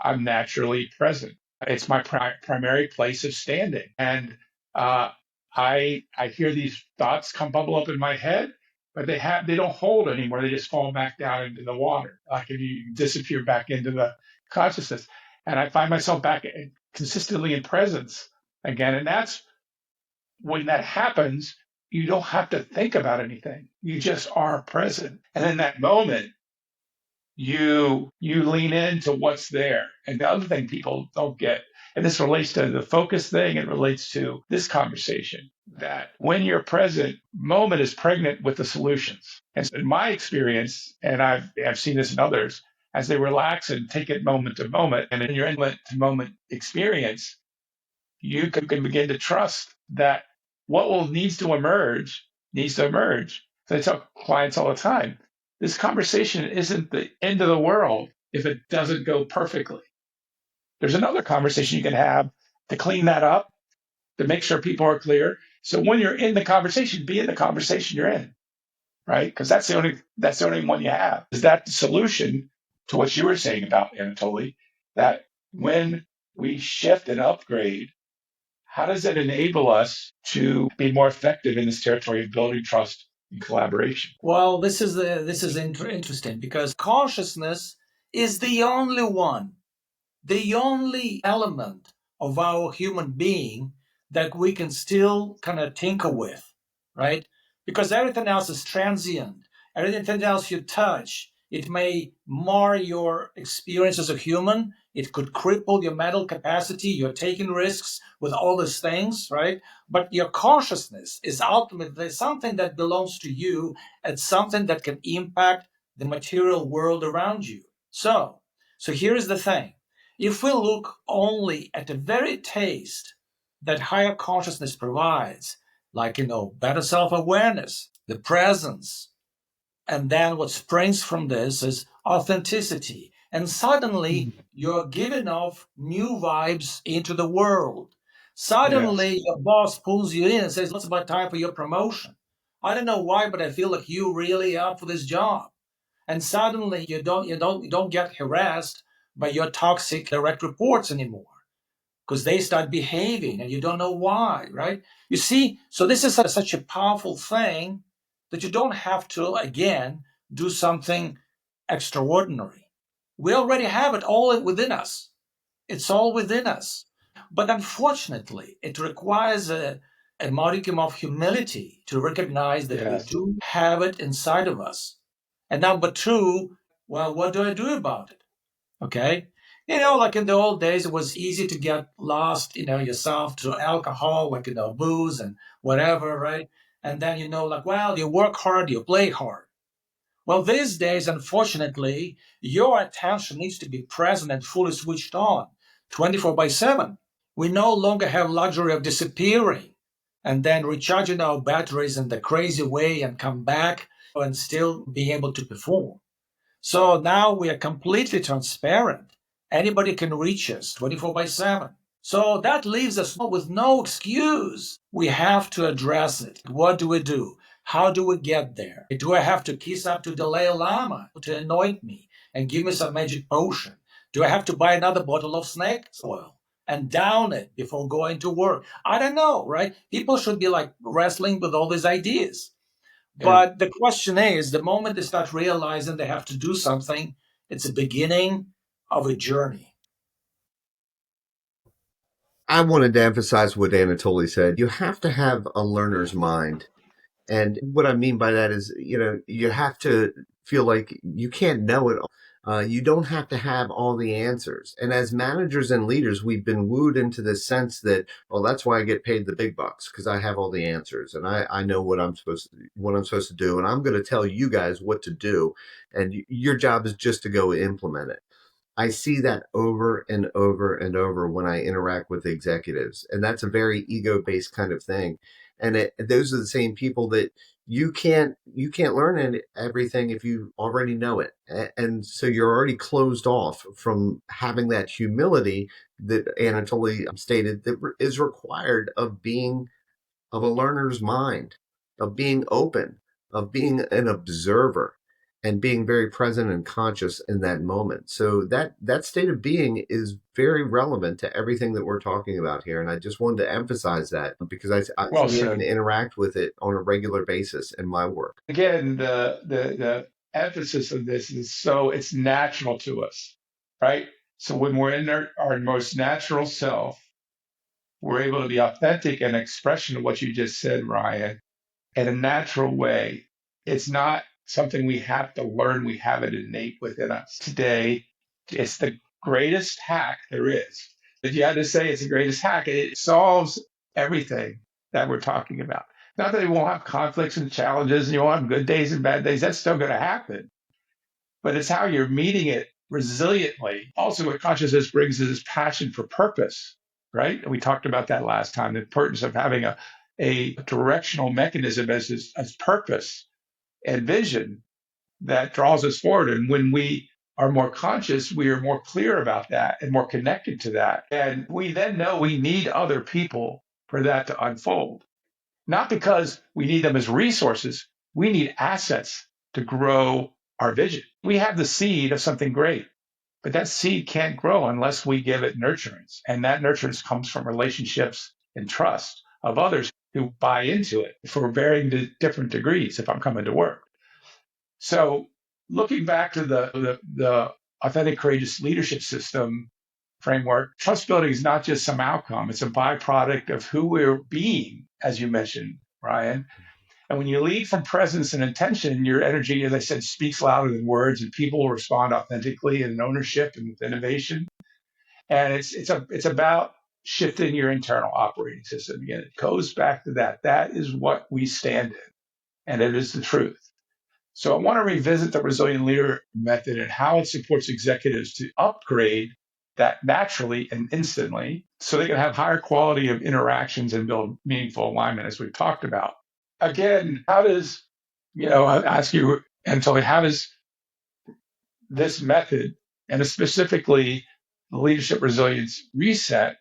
I'm naturally present. It's my primary place of standing. And uh, I hear these thoughts come bubble up in my head, but they don't hold anymore. They just fall back down into the water, like if you disappear back into the consciousness. And I find myself back consistently in presence again. And that's when that happens, you don't have to think about anything. You just are present. And in that moment, you lean into what's there. And the other thing people don't get, and this relates to the focus thing, it relates to this conversation, that when you're present, moment is pregnant with the solutions. And so in my experience, and I've seen this in others, as they relax and take it moment to moment, and in your moment to moment experience, you can begin to trust that what will needs to emerge. So I tell clients all the time, this conversation isn't the end of the world if it doesn't go perfectly. There's another conversation you can have to clean that up, to make sure people are clear. So when you're in the conversation, be in the conversation you're in, right? Because that's the only one you have. Is that the solution to what you were saying about Anatoly? That when we shift and upgrade, how does it enable us to be more effective in this territory of building trust and collaboration? Well, this is interesting, because consciousness is the only element of our human being that we can still kind of tinker with, right? Because everything else is transient. Everything else you touch, it may mar your experience as a human. It could cripple your mental capacity. You're taking risks with all these things, right? But your consciousness is ultimately something that belongs to you. It's something that can impact the material world around you. So here's the thing. If we look only at the very taste that higher consciousness provides, like, better self-awareness, the presence, and then what springs from this is authenticity. And suddenly you're giving off new vibes into the world. Suddenly Yes. your boss pulls you in and says, "It's about time for your promotion." I don't know why, but I feel like you really up for this job. And suddenly you don't get harassed by your toxic direct reports anymore, because they start behaving and you don't know why, right? You see, so this is such a powerful thing that you don't have to, again, do something extraordinary. We already have it all within us. It's all within us. But unfortunately, it requires a modicum of humility to recognize that we Yes. do have it inside of us. And number two, well, what do I do about it? Okay. Like in the old days, it was easy to get lost, yourself to alcohol, like, booze and whatever, right? And then, like, well, you work hard, you play hard. Well, these days, unfortunately, your attention needs to be present and fully switched on 24/7. We no longer have luxury of disappearing. and then recharging our batteries in the crazy way and come back and still being able to perform. So now we are completely transparent. Anybody can reach us 24 by 7. So that leaves us with no excuse. We have to address it. What do we do? How do we get there? Do I have to kiss up to Dalai Lama to anoint me and give me some magic potion? Do I have to buy another bottle of snake oil and down it before going to work? I don't know, right? People should be like wrestling with all these ideas. But the question is, the moment they start realizing they have to do something, it's a beginning of a journey. I wanted to emphasize what Anatoly said. You have to have a learner's mind. And what I mean by that is, you have to feel like you can't know it all. You don't have to have all the answers. And as managers and leaders, we've been wooed into this sense that, well, that's why I get paid the big bucks, because I have all the answers and I know what I'm supposed to do. And I'm going to tell you guys what to do. And your job is just to go implement it. I see that over and over and over when I interact with executives. And that's a very ego based kind of thing. And those are the same people that you can't learn everything if you already know it. And so you're already closed off from having that humility that Anatoly stated that is required of a learner's mind, of being open, of being an observer and being very present and conscious in that moment. So that state of being is very relevant to everything that we're talking about here. And I just wanted to emphasize that because I Well see it and said. interact with it on a regular basis in my work. Again, the emphasis of this is so it's natural to us, right? So when we're in our most natural self, we're able to be authentic and expression of what you just said, Ryan, in a natural way. It's not something we have to learn. We have it innate within us. Today, it's the greatest hack there is. If you had to say it's the greatest hack, it solves everything that we're talking about. Not that we won't have conflicts and challenges and you won't have good days and bad days. That's still going to happen. But it's how you're meeting it resiliently. Also, what consciousness brings is this passion for purpose, right? And we talked about that last time, the importance of having a directional mechanism as purpose and vision that draws us forward. And when we are more conscious, we are more clear about that and more connected to that. And we then know we need other people for that to unfold. Not because we need them as resources, we need assets to grow our vision. We have the seed of something great, but that seed can't grow unless we give it nurturance. And that nurturance comes from relationships and trust of others who buy into it for varying different degrees if I'm coming to work. So looking back to the authentic, courageous leadership system framework, trust building is not just some outcome. It's a byproduct of who we're being, as you mentioned, Ryan. And when you lead from presence and intention, your energy, as I said, speaks louder than words, and people will respond authentically in ownership and with innovation. And it's about shifting your internal operating system. Again, it goes back to that. That is what we stand in, and it is the truth. So I want to revisit the resilient leader method and how it supports executives to upgrade that naturally and instantly so they can have higher quality of interactions and build meaningful alignment, as we've talked about. Again, how does, I ask you, Anatoly, how does this method, and specifically the leadership resilience reset,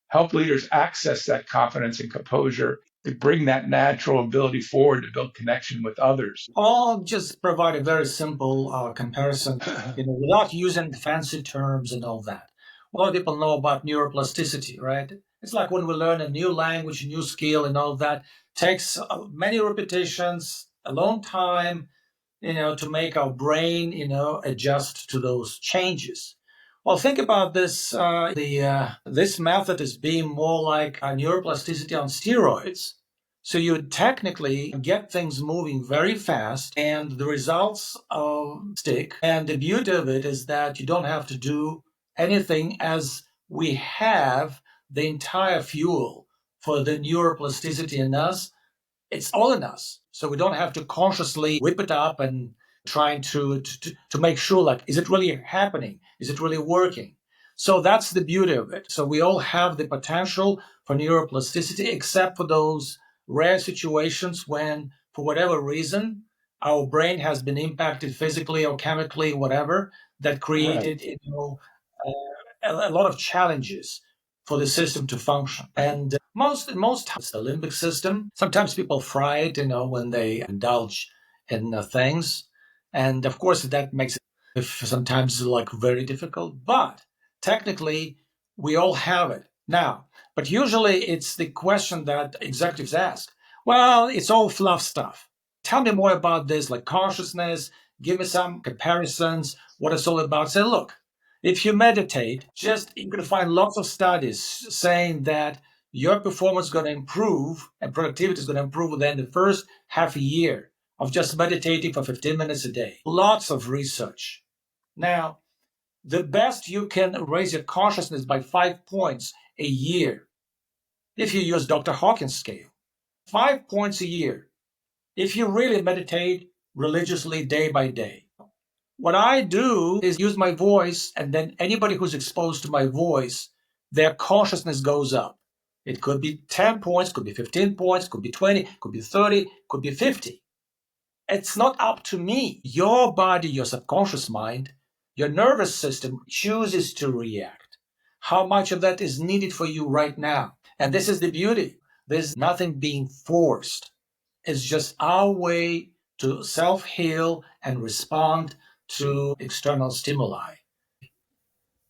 help leaders access that confidence and composure to bring that natural ability forward to build connection with others? I'll just provide a very simple comparison, without using fancy terms and all that. A lot of people know about neuroplasticity, right? It's like when we learn a new language, a new skill, and all that takes many repetitions, a long time, to make our brain, adjust to those changes. Well, think about this. This method is being more like neuroplasticity on steroids. So you would technically get things moving very fast, and the results stick. And the beauty of it is that you don't have to do anything, as we have the entire fuel for the neuroplasticity in us. It's all in us. So we don't have to consciously whip it up and trying to make sure, like, is it really happening? Is it really working? So that's the beauty of it. So we all have the potential for neuroplasticity, except for those rare situations when, for whatever reason, our brain has been impacted physically or chemically, whatever, that created, a lot of challenges for the system to function. And most times, the limbic system. Sometimes people fry it, when they indulge in things, and of course that makes it sometimes like very difficult. But technically, we all have it now. But usually, it's the question that executives ask. Well, it's all fluff stuff. Tell me more about this, like consciousness. Give me some comparisons. What it's all about. Say, look, if you meditate, just you can find lots of studies saying that your performance is going to improve and productivity is going to improve within the first half a year of just meditating for 15 minutes a day. Lots of research. Now, the best you can raise your consciousness by 5 points a year if you use Dr. Hawkins' scale. 5 points a year if you really meditate religiously day by day. What I do is use my voice, and then anybody who's exposed to my voice, their consciousness goes up. It could be 10 points, could be 15 points, could be 20, could be 30, could be 50. It's not up to me. Your body, your subconscious mind, your nervous system chooses to react. How much of that is needed for you right now? And this is the beauty. There's nothing being forced. It's just our way to self heal and respond to external stimuli.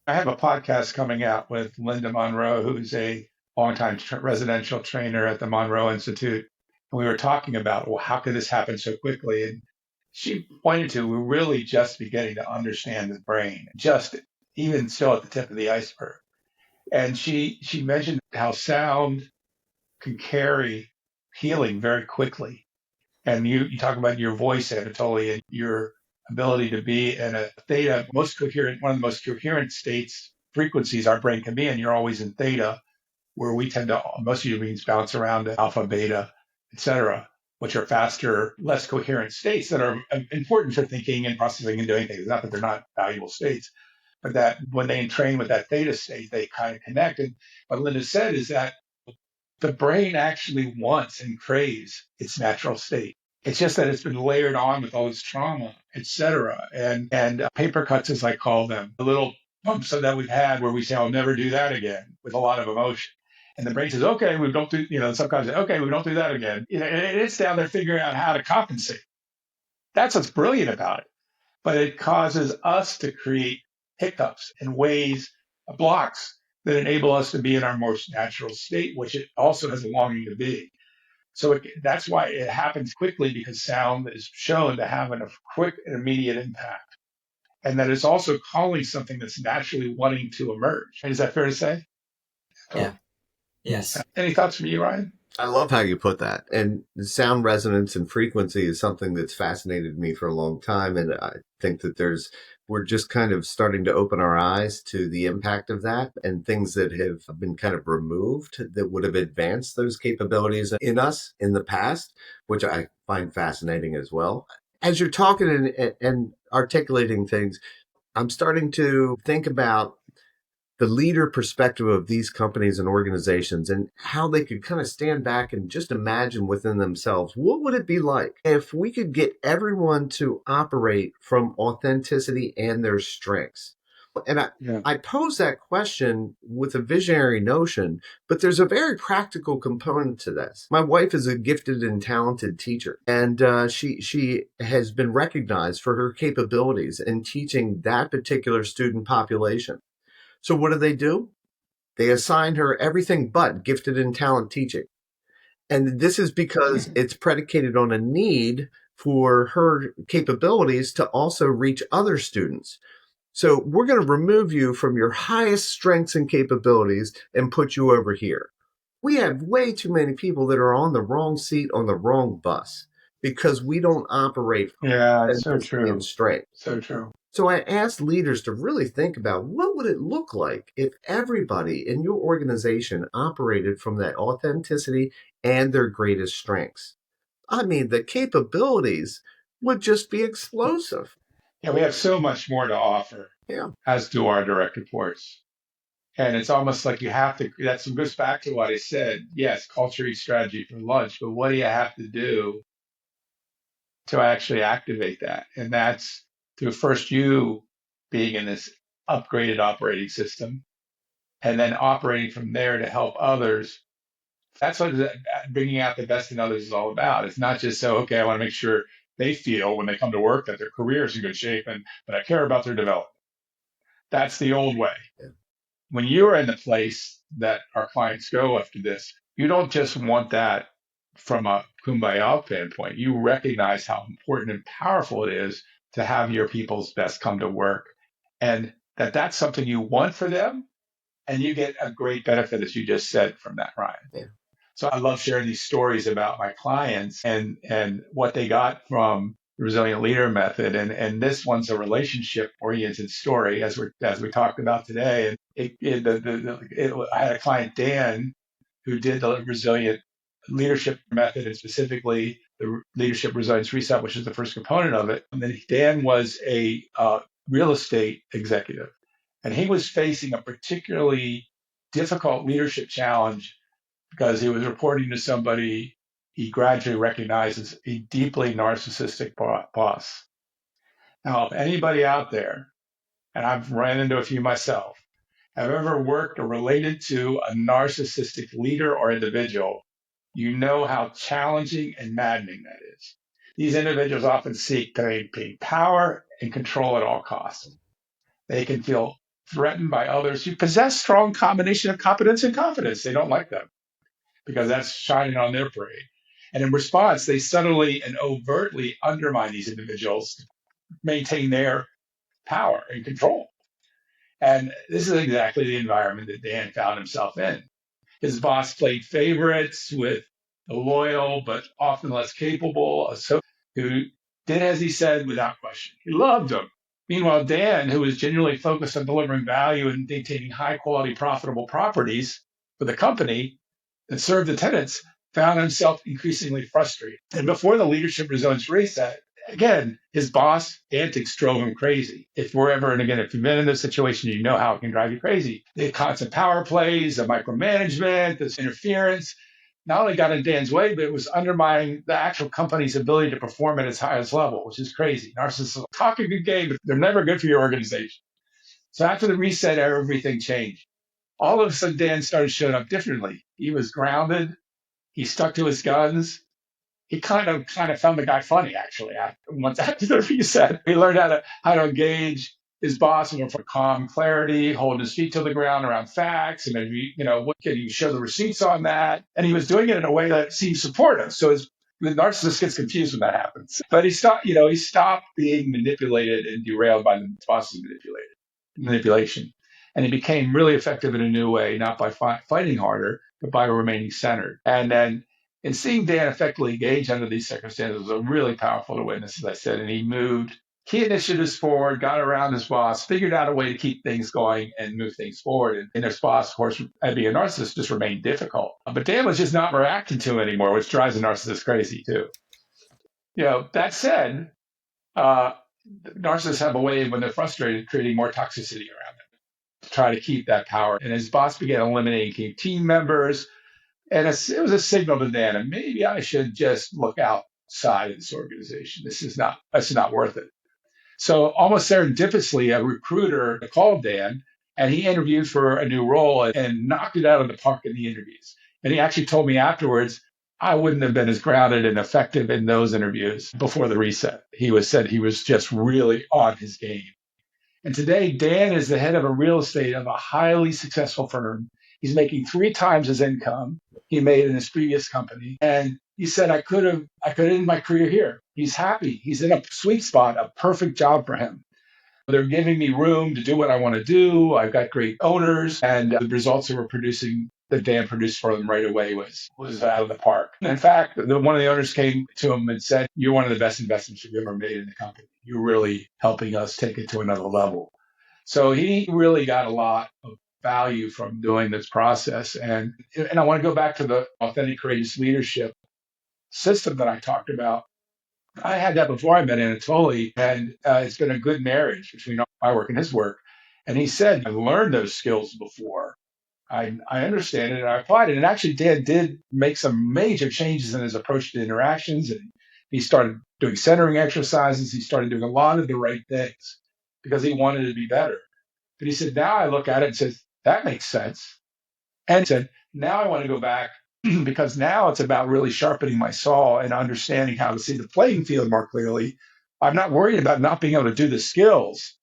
I have a podcast coming out with Linda Monroe, who's a longtime residential trainer at the Monroe Institute. And we were talking about, well, how could this happen so quickly? And she pointed to, we're really just beginning to understand the brain, just even still at the tip of the iceberg. And she mentioned how sound can carry healing very quickly. And you talk about your voice, Anatoly, and your ability to be in a theta, most coherent, one of the most coherent states, frequencies our brain can be in. You're always in theta, where we tend to, most of your brains bounce around to alpha, beta, et cetera, which are faster, less coherent states that are important for thinking and processing and doing things. Not that they're not valuable states, but that when they entrain with that theta state, they kind of connect. And what Linda said is that the brain actually wants and craves its natural state. It's just that it's been layered on with all this trauma, et cetera, and paper cuts, as I call them, the little bumps that we've had where we say, "I'll never do that again," with a lot of emotion. And the brain says, "Okay, we don't do," the subconscious says, "Okay, we don't do that again." And it's down there figuring out how to compensate. That's what's brilliant about it. But it causes us to create hiccups and ways, blocks that enable us to be in our most natural state, which it also has a longing to be. So that's why it happens quickly, because sound is shown to have a quick and immediate impact. And that it's also calling something that's naturally wanting to emerge. Is that fair to say? Yeah. Yes. Any thoughts from you, Ryan? I love how you put that. And sound resonance and frequency is something that's fascinated me for a long time. And I think that we're just kind of starting to open our eyes to the impact of that and things that have been kind of removed that would have advanced those capabilities in us in the past, which I find fascinating as well. As you're talking and articulating things, I'm starting to think about the leader perspective of these companies and organizations and how they could kind of stand back and just imagine within themselves, what would it be like if we could get everyone to operate from authenticity and their strengths? And I pose that question with a visionary notion, but there's a very practical component to this. My wife is a gifted and talented teacher, and she has been recognized for her capabilities in teaching that particular student population. So what do? They assign her everything but gifted and talent teaching. And this is because it's predicated on a need for her capabilities to also reach other students. So we're going to remove you from your highest strengths and capabilities and put you over here. We have way too many people that are on the wrong seat on the wrong bus because we don't operate from It's so true. and strength. So true. So I asked leaders to really think about what would it look like if everybody in your organization operated from that authenticity and their greatest strengths. I mean, the capabilities would just be explosive. Yeah, we have so much more to offer, Yeah. as do our direct reports. And it's almost like you have to, that goes back to what I said. Yes, culture eats strategy for lunch, but what do you have to do to actually activate that? And that's through first you being in this upgraded operating system and then operating from there to help others. That's what bringing out the best in others is all about. It's not just so, okay, I want to make sure they feel when they come to work that their career is in good shape and that I care about their development. That's the old way. When you're in the place that our clients go after this, you don't just want that from a kumbaya standpoint. You recognize how important and powerful it is to have your people's best come to work, and that's something you want for them, and you get a great benefit, as you just said, from that, Ryan. Yeah. So I love sharing these stories about my clients and what they got from the Resilient Leader Method. And this one's a relationship oriented story, as we talked about today. And I had a client, Dan, who did the Resilient Leadership Method, and specifically the Leadership Resilience Reset, which is the first component of it. And then Dan was a real estate executive, and he was facing a particularly difficult leadership challenge because he was reporting to somebody he gradually recognized as a deeply narcissistic boss. Now, if anybody out there, and I've ran into a few myself, have ever worked or related to a narcissistic leader or individual, you know how challenging and maddening that is. These individuals often seek to maintain power and control at all costs. They can feel threatened by others who possess strong combination of competence and confidence. They don't like them because that's shining on their parade. And in response, they subtly and overtly undermine these individuals to maintain their power and control. And this is exactly the environment that Dan found himself in. His boss played favorites with the loyal but often less capable associate who did as he said without question. He loved him. Meanwhile, Dan, who was genuinely focused on delivering value and maintaining high quality, profitable properties for the company, that served the tenants, found himself increasingly frustrated. And before the leadership resilience reset, again, his boss antics drove him crazy. If we're ever, and again, if you've been in this situation, you know how it can drive you crazy. The constant power plays, the micromanagement, this interference, not only got in Dan's way, but it was undermining the actual company's ability to perform at its highest level, which is crazy. Narcissists talk a good game, but they're never good for your organization. So after the reset, everything changed. All of a sudden, Dan started showing up differently. He was grounded. He stuck to his guns. He kind of found the guy funny, actually. Once after the reset, he learned how to engage his boss with calm clarity, holding his feet to the ground around facts, and maybe, what can you show the receipts on that? And he was doing it in a way that seemed supportive. So the narcissist gets confused when that happens. But he stopped being manipulated and derailed by the boss's manipulation. And he became really effective in a new way, not by fighting harder, but by remaining centered. And then in seeing Dan effectively engage under these circumstances was really powerful to witness, as I said. And he moved key initiatives forward, got around his boss, figured out a way to keep things going and move things forward. And his boss, of course, being a narcissist, just remained difficult. But Dan was just not reacting to him anymore, which drives a narcissist crazy too. That said, narcissists have a way, when they're frustrated, creating more toxicity around them to try to keep that power. And his boss began eliminating team members. And it was a signal to Dan, and maybe I should just look outside of this organization. That's not worth it. So almost serendipitously, a recruiter called Dan, and he interviewed for a new role and knocked it out of the park in the interviews. And he actually told me afterwards, I wouldn't have been as grounded and effective in those interviews before the reset. Said he was just really on his game. And today, Dan is the head of a real estate of a highly successful firm. He's making 3 times his income he made in his previous company. And he said, I could end my career here. He's happy. He's in a sweet spot, a perfect job for him. They're giving me room to do what I want to do. I've got great owners, and the results that Dan produced for them right away was out of the park. In fact, one of the owners came to him and said, you're one of the best investments you've ever made in the company. You're really helping us take it to another level. So he really got a lot of value from doing this process. And I want to go back to the authentic, courageous leadership system that I talked about. I had that before I met Anatoly, and it's been a good marriage between my work and his work. And he said, I learned those skills before. I understand it and I applied it. And actually, Dan did make some major changes in his approach to interactions. And he started doing centering exercises. He started doing a lot of the right things because he wanted to be better. But he said, now I look at it and says, that makes sense. And he said, now I want to go back because now it's about really sharpening my saw and understanding how to see the playing field more clearly. I'm not worried about not being able to do the skills,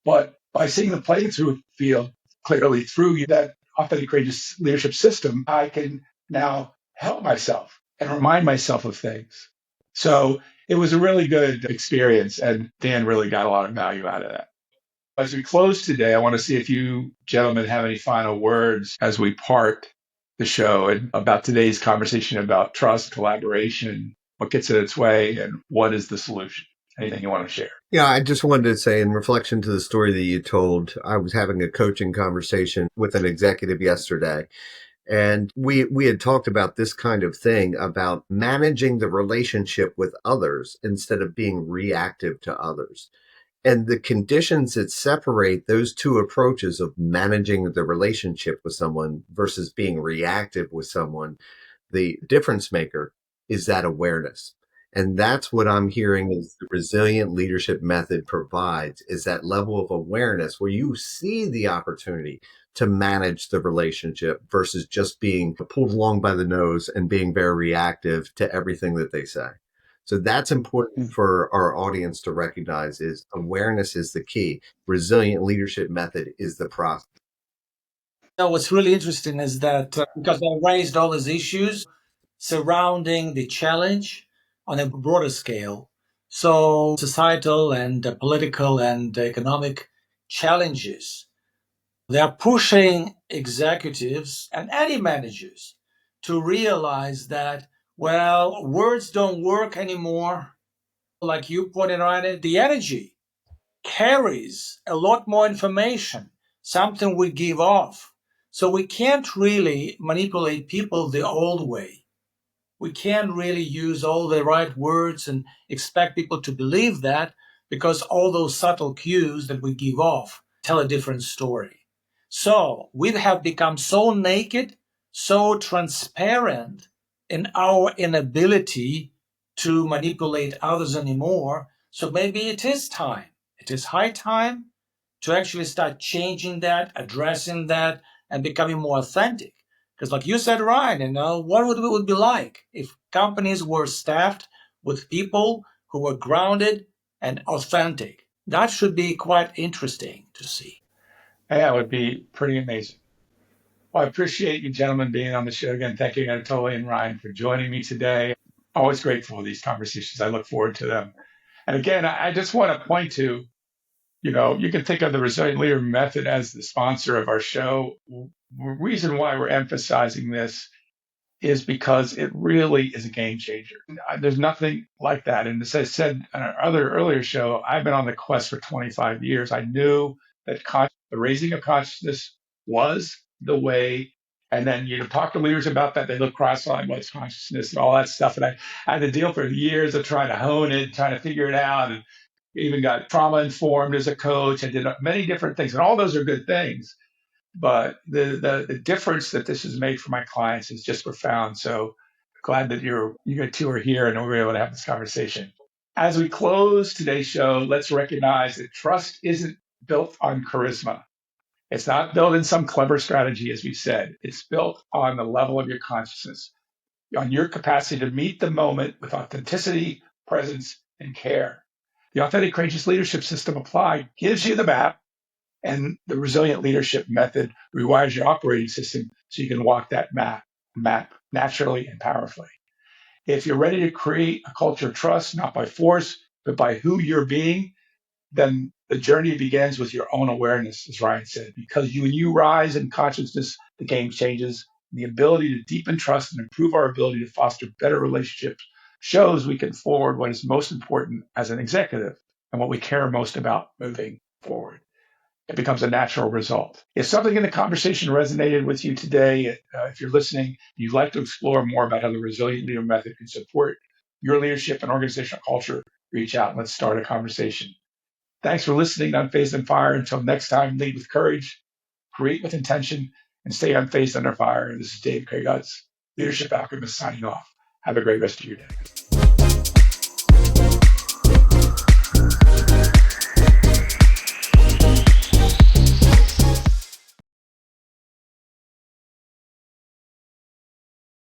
but by seeing the playing through field clearly through that authentic courageous leadership system, I can now help myself and remind myself of things. So it was a really good experience, and Dan really got a lot of value out of that. As we close today, I want to see if you gentlemen have any final words as we part the show and about today's conversation about trust, collaboration, what gets in its way, and what is the solution. Anything you want to share? Yeah, I just wanted to say, in reflection to the story that you told, I was having a coaching conversation with an executive yesterday. And we had talked about this kind of thing about managing the relationship with others instead of being reactive to others. And the conditions that separate those two approaches of managing the relationship with someone versus being reactive with someone, the difference maker is that awareness. And that's what I'm hearing is the resilient leadership method provides is that level of awareness where you see the opportunity to manage the relationship versus just being pulled along by the nose and being very reactive to everything that they say. So that's important for our audience to recognize is awareness is the key. Resilient leadership method is the process. Now, what's really interesting is that because I raised all these issues surrounding the challenge on a broader scale, so societal and political and economic challenges, they are pushing executives and any managers to realize that, well, words don't work anymore. Like you pointed out, the energy carries a lot more information, something we give off. So we can't really manipulate people the old way. We can't really use all the right words and expect people to believe that because all those subtle cues that we give off tell a different story. So we have become so naked, so transparent in our inability to manipulate others anymore. So maybe it is time. It is high time to actually start changing that, addressing that, and becoming more authentic. Because, like you said, Ryan, what would it would be like if companies were staffed with people who were grounded and authentic? That should be quite interesting to see. Yeah, it would be pretty amazing. Well, I appreciate you gentlemen being on the show again. Thank you, Anatoly and Ryan, for joining me today. Always grateful for these conversations. I look forward to them. And again, I just want to point to, you can think of the Resilient Leader Method as the sponsor of our show. The reason why we're emphasizing this is because it really is a game changer. There's nothing like that. And as I said on our other earlier show, I've been on the quest for 25 years. I knew that the raising of consciousness was the way. And then you talk to leaders about that. They look cross-eyed, what's consciousness and all that stuff. And I had to deal for years of trying to hone it, trying to figure it out. And even got trauma informed as a coach. I did many different things. And all those are good things. But the difference that this has made for my clients is just profound. So glad that you two are here and we're able to have this conversation. As we close today's show, let's recognize that trust isn't built on charisma. It's not built in some clever strategy, as we said. It's built on the level of your consciousness, on your capacity to meet the moment with authenticity, presence, and care. The authentic courageous leadership system applied gives you the map, and the resilient leadership method rewires your operating system so you can walk that map naturally and powerfully. If you're ready to create a culture of trust, not by force, but by who you're being, then the journey begins with your own awareness, as Ryan said, because when you rise in consciousness, the game changes. The ability to deepen trust and improve our ability to foster better relationships shows we can forward what is most important as an executive and what we care most about moving forward. It becomes a natural result. If something in the conversation resonated with you today, if you're listening, you'd like to explore more about how the Resilient Leader Method can support your leadership and organizational culture, reach out and let's start a conversation. Thanks for listening to Unfazed on Fire. Until next time, lead with courage, create with intention, and stay unfazed under fire. This is Dave Craig Utz, Leadership Alchemist, signing off. Have a great rest of your day.